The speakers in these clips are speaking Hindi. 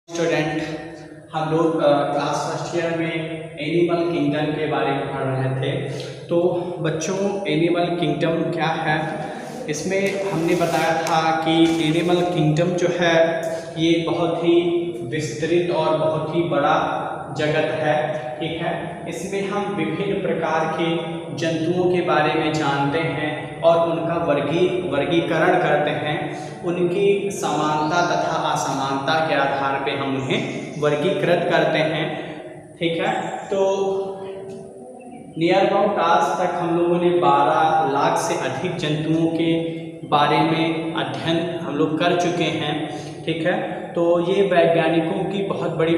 स्टूडेंट हम लोग क्लास फर्स्ट ईयर में एनिमल किंगडम के बारे में पढ़ रहे थे। तो बच्चों, एनिमल किंगडम क्या है, इसमें हमने बताया था कि एनिमल किंगडम जो है ये बहुत ही विस्तृत और बहुत ही बड़ा जगत है। ठीक है, इसमें हम विभिन्न प्रकार के जंतुओं के बारे में जानते हैं और उनका वर्गीकरण करते हैं। उनकी समानता तथा असमानता के आधार पे हम उन्हें वर्गीकृत करते हैं। ठीक है, तो नियर अबाउट आज तक हम लोगों ने 12 लाख से अधिक जंतुओं के बारे में अध्ययन हम लोग कर चुके हैं। ठीक है, तो ये वैज्ञानिकों की बहुत बड़ी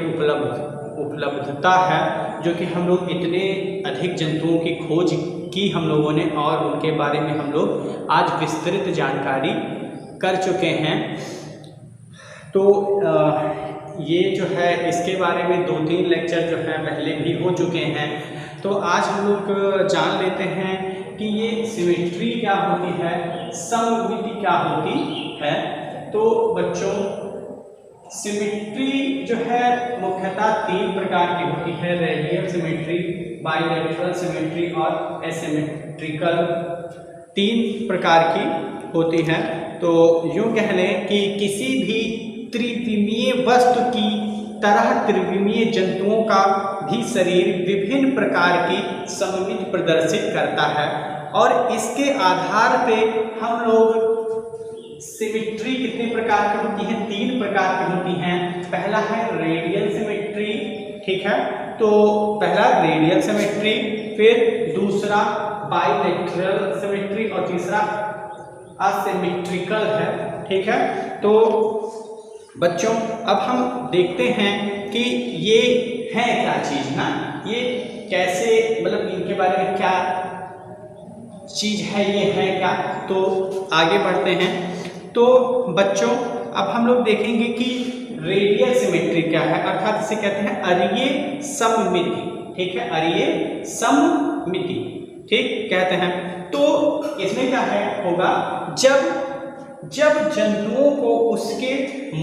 उपलब्धता है जो कि हम लोग इतने अधिक जंतुओं की खोज की हम लोगों ने और उनके बारे में हम लोग आज विस्तृत जानकारी कर चुके हैं। तो ये जो है इसके बारे में 2-3 लेक्चर जो है पहले भी हो चुके हैं। तो आज हम लोग जान लेते हैं कि ये सिमेट्री क्या होती है, सममिति क्या होती है। तो बच्चों, सिमेट्री जो है मुख्यतः 3 प्रकार की होती है: रेडियल सिमेट्री, बाइलेटरल सिमेट्री और एसिमेट्रिकल। 3 प्रकार की होती है। तो यूँ कह लें कि किसी भी त्रिविमीय वस्तु की तरह त्रिविमीय जंतुओं का भी शरीर विभिन्न प्रकार की सममिति प्रदर्शित करता है और इसके आधार पे हम लोग सिमेट्री कितने प्रकार की होती है, 3 प्रकार की होती हैं। पहला है रेडियल सिमेट्री। ठीक है, तो पहला रेडियल सिमेट्री, फिर दूसरा बाइलेटरल सिमेट्री और तीसरा असिमेट्रिकल है। ठीक है, तो बच्चों अब हम देखते हैं कि ये है क्या चीज़ ना, ये कैसे, मतलब इनके बारे में क्या चीज़ है, ये है क्या। तो आगे बढ़ते हैं। तो बच्चों अब हम लोग देखेंगे कि रेडियल सिमेट्री क्या है, अर्थात इसे कहते हैं अरीय सममिति। ठीक है, अरीय सममिति ठीक कहते हैं। तो इसमें क्या है होगा, जब जंतुओं को उसके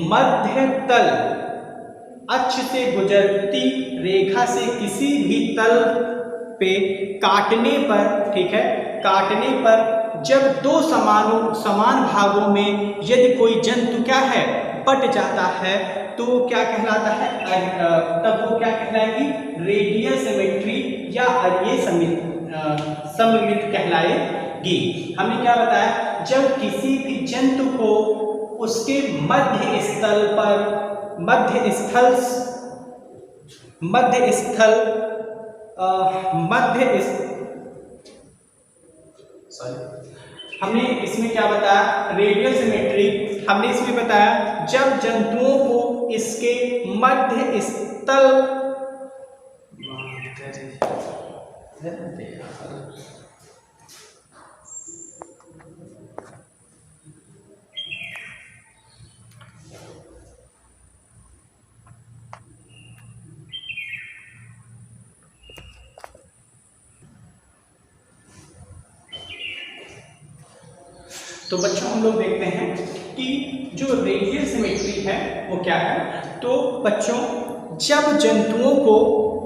मध्य तल अक्ष से गुजरती रेखा से किसी भी तल पे काटने पर, ठीक है, काटने पर जब 2 समान भागों में यदि कोई जंतु क्या है बट जाता है तो क्या कहलाता है, तब वो क्या कहलाएगी, रेडियल सिमेट्री या अरीय सममिति कहलाएगी। हमने क्या बताया, जब किसी भी जंतु को उसके मध्य हमने इसमें क्या बताया, रेडियल सिमेट्री हमने इसमें बताया जब जंतुओं को इसके मध्य स्थल तो बच्चों हम लोग देखते हैं कि जो रेडियल सिमेट्री है वो क्या है। तो बच्चों, जब जंतुओं को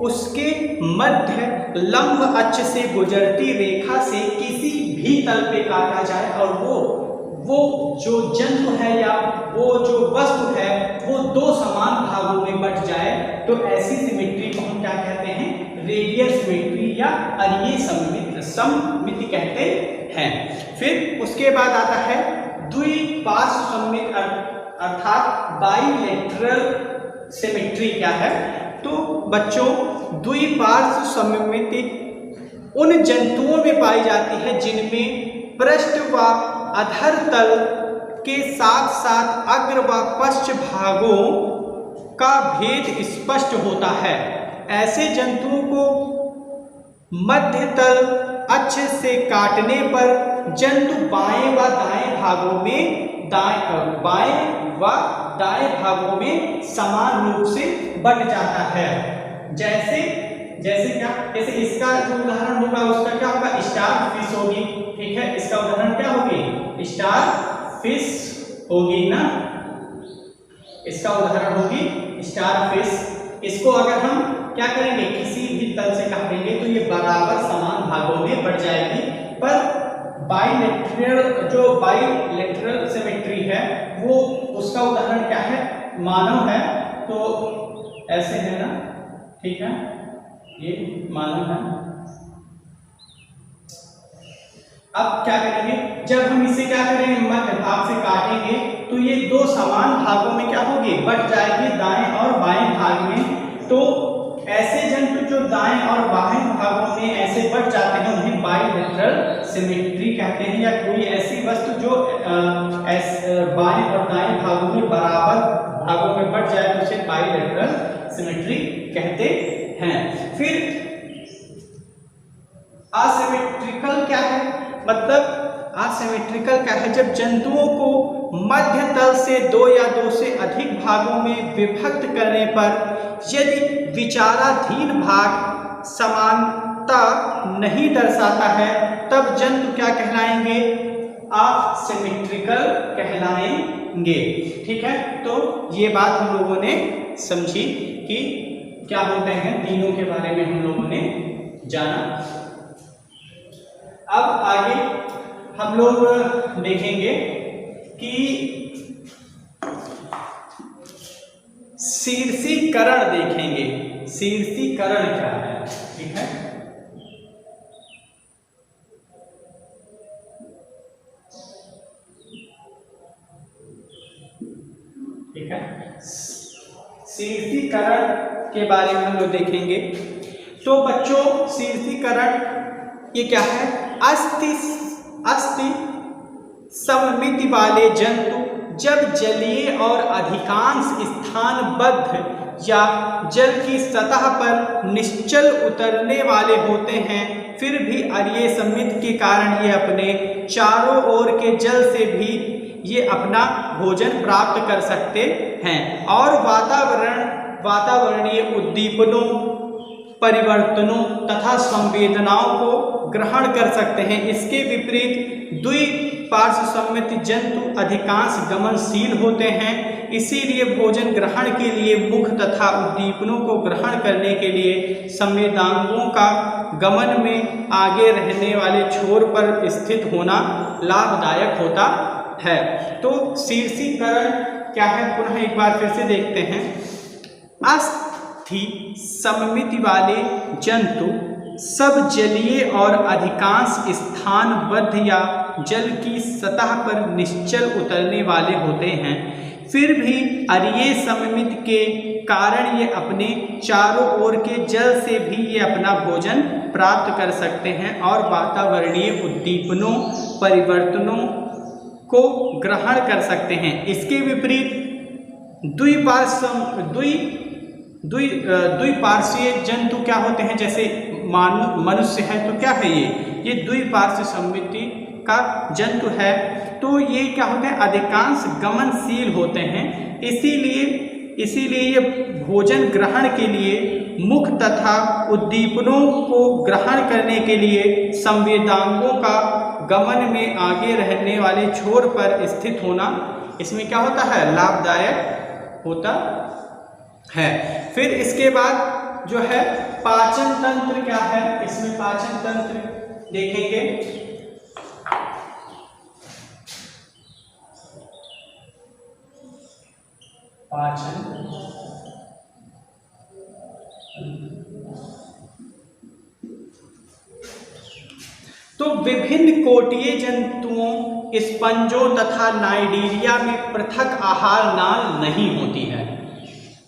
उसके मध्य लंब अक्ष से गुजरती रेखा से किसी भी तल पे काटा जाए और वो जो जंतु है या वो जो वस्तु है वो 2 समान भागों में बट जाए तो ऐसी सिमेट्री को हम क्या कहते हैं, रेडियल सिमेट्री या अरीय सममिति कहते हैं। फिर उसके बाद आता है द्विपार्श्व सममिति अर्थात बाइलेटरल सिमेट्री क्या है। तो बच्चों, द्विपार्श्व सममिति उन जंतुओं में पाई जाती है जिनमें पृष्ठ व अधर तल के साथ साथ अग्र व पश्च भागों का भेद स्पष्ट होता है। ऐसे जंतुओं को मध्य तल अक्ष से काटने पर जंतु बाएं व दाएं भागों में समान रूप से बट जाता है। जैसे क्या, जैसे इसका जो उदाहरण होगा उसका क्या होगा, स्टार फिश होगी। ठीक है, इसका उदाहरण क्या होगी, स्टार फिश होगी ना, इसका उदाहरण होगी स्टारफिश, इसको अगर हम क्या करेंगे, किसी भी तल से काटेंगे तो ये बराबर समान भागों में बढ़ जाएगी। पर बाइलेटरल सिमेट्री है वो, उसका उदाहरण क्या है, मानव है। तो ऐसे है ना, ठीक है, ये मानव है। अब क्या करेंगे, जब हम इसे क्या करेंगे, मध्य भाग से काटेंगे तो ये दो समान भागों में क्या होगी, बट जाएगी, दाएं और बाएं भाग में। तो ऐसे जंतु जो दाएं और बाएं भागों में ऐसे बट जाते हैं उन्हें बाइलेटरल सिमेट्री कहते हैं, या कोई ऐसी वस्तु जो बाएं और दाएं भागों में बराबर भागों में बट जाए तो उसे बाइलेटरल सिमेट्री कहते हैं। फिर असिमेट्रिकल क्या है, मतलब असिमेट्रिकल क्या है, जब जंतुओं को मध्य तल से दो या दो से अधिक भागों में विभक्त करने पर यदि विचाराधीन भाग समानता नहीं दर्शाता है तब जंतु क्या कहलाएंगे, असिमेट्रिकल कहलाएंगे। ठीक है, तो ये बात हम लोगों ने समझी कि क्या होते हैं, तीनों के बारे में हम लोगों ने जाना। अब आगे हम लोग देखेंगे कि शीर्षीकरण देखेंगे, शीर्षीकरण क्या है। ठीक है, ठीक है, शीर्षीकरण के बारे में हम लोग देखेंगे। तो बच्चों शीर्षीकरण ये क्या है, अस्थि सममिति वाले जंतु जब जलीय और अधिकांश स्थानबद्ध या जल की सतह पर निश्चल उतरने वाले होते हैं, फिर भी अरीय सममिति के कारण ये अपने चारों ओर के जल से भी ये अपना भोजन प्राप्त कर सकते हैं और वातावरणीय उद्दीपनों, परिवर्तनों तथा संवेदनाओं को ग्रहण कर सकते हैं। इसके विपरीत द्विपार्श्व सममित जंतु अधिकांश गमनशील होते हैं, इसीलिए भोजन ग्रहण के लिए मुख तथा उद्दीपनों को ग्रहण करने के लिए संवेदांगों का गमन में आगे रहने वाले छोर पर स्थित होना लाभदायक होता है। तो शीर्षीकरण क्या है, पुनः एक बार फिर से देखते हैं। अस्थि सममिति वाले जंतु सब जलीय और अधिकांश स्थानबद्ध या जल की सतह पर निश्चल उतरने वाले होते हैं, फिर भी अरीय सममिति के कारण ये अपने चारों ओर के जल से भी ये अपना भोजन प्राप्त कर सकते हैं और वातावरणीय उद्दीपनों, परिवर्तनों को ग्रहण कर सकते हैं। इसके विपरीत द्विपार्श्वीय जंतु क्या होते हैं, जैसे मनुष्य है तो क्या है, ये द्विपार्श्व सममिति का जंतु है। तो ये क्या होते हैं, अधिकांश गमनशील होते हैं, इसीलिए ये भोजन ग्रहण के लिए मुख तथा उद्दीपनों को ग्रहण करने के लिए संवेदांगों का गमन में आगे रहने वाले छोर पर स्थित होना इसमें क्या होता है, लाभदायक होता है। फिर इसके बाद जो है पाचन तंत्र क्या है, इसमें पाचन तंत्र देखेंगे। पाचन तो विभिन्न कोटीय जंतुओं, स्पंजों तथा नाइडीरिया में पृथक आहार नाल नहीं होती है।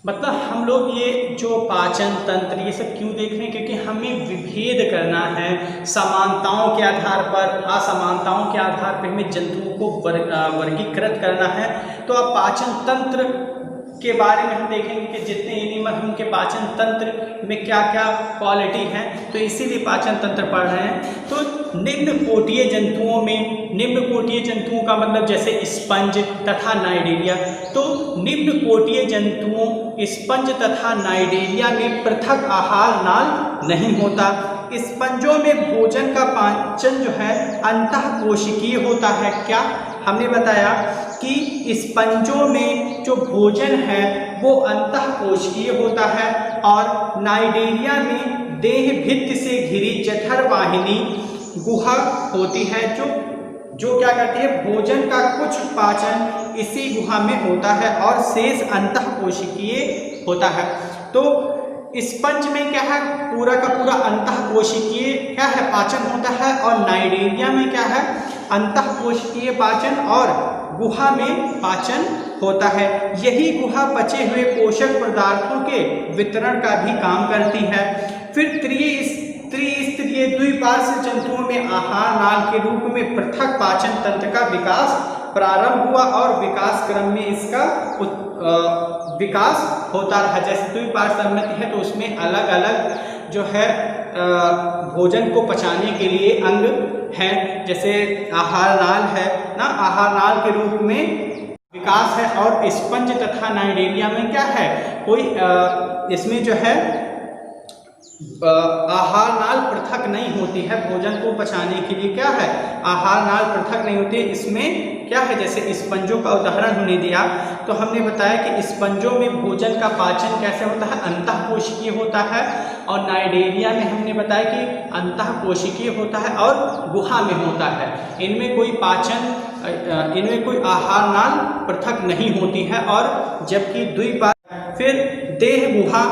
मतलब हम लोग ये जो पाचन तंत्र ये सब क्यों देख रहे हैं, क्योंकि हमें विभेद करना है समानताओं के आधार पर, असमानताओं के आधार पर हमें जंतुओं को वर्गीकृत करना है। तो अब पाचन तंत्र के बारे में हम देखेंगे कि जितने एनिमल हैं उनके पाचन तंत्र में क्या क्या क्वालिटी है, तो इसीलिए पाचन तंत्र पढ़ रहे हैं। तो निम्न कोटीय जंतुओं का मतलब जैसे स्पंज तथा नाइडीरिया, तो निम्न कोटीय जंतुओं स्पंज तथा नाइडीरिया में पृथक आहार नाल नहीं होता। स्पंजों में भोजन का पाचन जो है अंतःकोशिकीय होता है। क्या हमने बताया कि स्पंजों में जो भोजन है वो अंतःकोशिकीय होता है, और नाइडेरिया में देह भित्ति से घिरी जठर वाहिनी गुहा होती है, जो क्या करती है, भोजन का कुछ पाचन इसी गुहा में होता है और शेष अंतःकोशिकीय होता है। तो स्पंज में क्या है, पूरा का पूरा अंतःकोशिकीय क्या है, पाचन होता है, और नाइडेरिया में क्या है, अंतःकोशिकीय पाचन और गुहा में पाचन होता है। यही गुहा बचे हुए पोषक पदार्थों के वितरण का भी काम करती है। फिर त्रिस्तरीय द्विपार्श्व जंतुओं में आहार नाल के रूप में पृथक पाचन तंत्र का विकास प्रारंभ हुआ, और विकास क्रम में इसका विकास होता रहा। जैसे द्विपार्श्व संहति है तो उसमें अलग अलग जो है भोजन को पचाने के लिए अंग हैं, जैसे आहार नाल है ना, आहार नाल के रूप में विकास है। और स्पंज तथा नाइडेरिया में क्या है, कोई इसमें जो है आहार नाल पृथक नहीं होती है, भोजन को पचाने के लिए क्या है, आहार नाल पृथक नहीं होती है। इसमें क्या है, जैसे स्पंजों का उदाहरण हमने दिया, तो हमने बताया कि स्पंजों में भोजन का पाचन कैसे होता है, अंतःकोशिकीय होता है, और नाइडेरिया में हमने बताया कि अंतःकोशिकीय होता है और गुहा में होता है। इनमें कोई पाचन, इनमें कोई आहार नाल पृथक नहीं होती है, और जबकि द्विपार्श्व। फिर देह गुहा,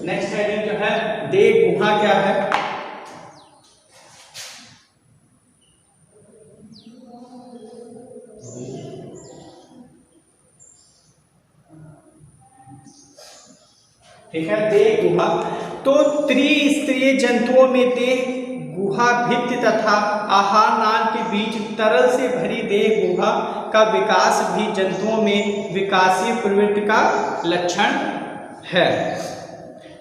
नेक्स्ट हेडिंग जो है देह गुहा क्या है, ठीक है, देह गुहा। तो त्रिस्तरीय जंतुओं में देह गुहा भित्ति तथा आहार नाल के बीच तरल से भरी देह गुहा का विकास भी जंतुओं में विकासीय प्रवृत्ति का लक्षण है।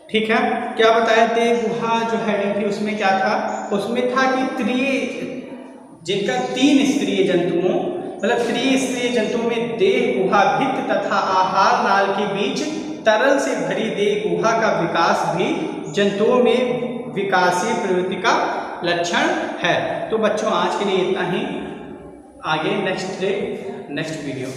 ठीक है, क्या बताया, देह गुहा जो हेडिंग थी उसमें क्या था, उसमें था कि जिनका 3 स्तरीय जंतुओं, मतलब त्रिस्तरीय जंतुओं में देह गुहा भित्ति तथा आहार नाल के बीच तरल से भरी देह गुहा का विकास भी जंतुओं में विकासीय प्रवृत्ति का लक्षण है। तो बच्चों आज के लिए इतना ही, आगे नेक्स्ट वीडियो।